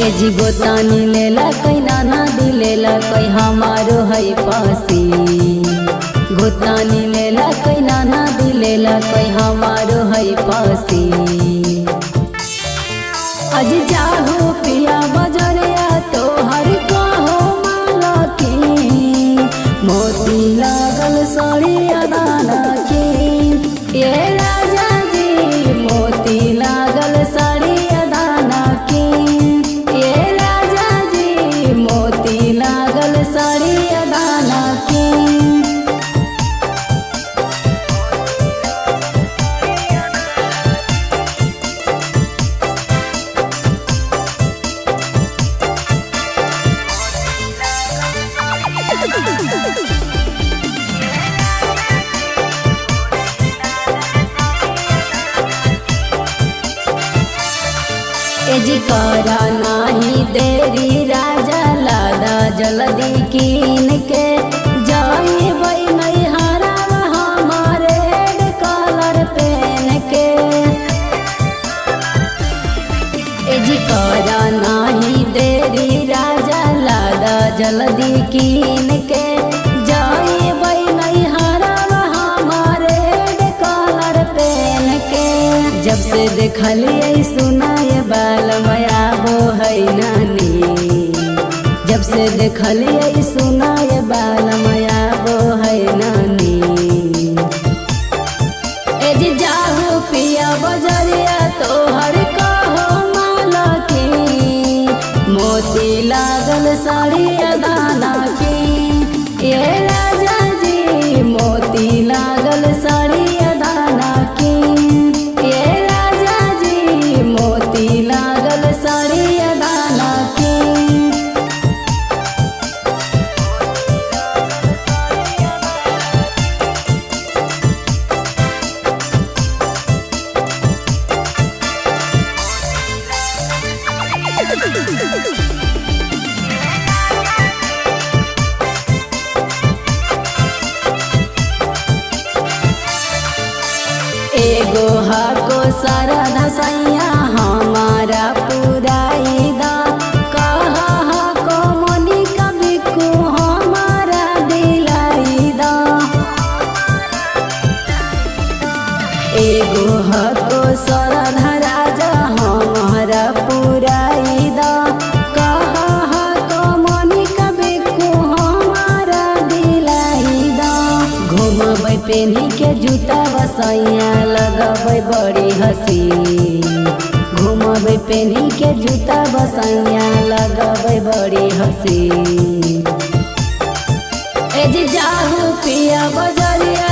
ए जी गोतानी लेला कई नाना दिलेला कई हमारो है पासी। गोतानी लेला कई नाना दिलेला कई हमारो है पासी। आज जाहो पिया बजरिया तो हर कहो माला की। मोती लागल सड़िया दाना की। ये राजा जी मोती लागल सड़िया दाना की। ये राजा जी मोती लागल सड़िया दाना की। ए जी करा नाही देरी राजा लादा जल्दी कीन के। जाई बई नहीं हरा हमारे कलर पेन के। ए जी करा नाही देरी राजा लादा जल्दी कीन के। जाई बई नहीं हरा हमारे कलर पेन के। जब से देखलिए सुनाए बाल मया वो है नानी। जब से देखलिए सुनाए बाल मया वो है नानी। ए जी जाहो पिया बजरिया तो हर कहो माला की। मोती लागल साड़िया दाना की। ये राजा जी मोती लागल साड़िया दाना की। लागल साड़िया दाना की। एगो हाको सारा धसैया हमारा पुराई दा। कहा हाको मनी कभी को हमारा दिलाई दा। एगो हाको सारा धराजा हमारा पुराई दा। कहा हाको मनी कभी को हमारा दिलाई दा। घूमबै पेन्ही के जूता बसैया लगबै बड़ी हसी। घूमबै पेन्ही के जूता बसैया लगबै बड़ी हसी। ए जी जाहो पिया बजरिया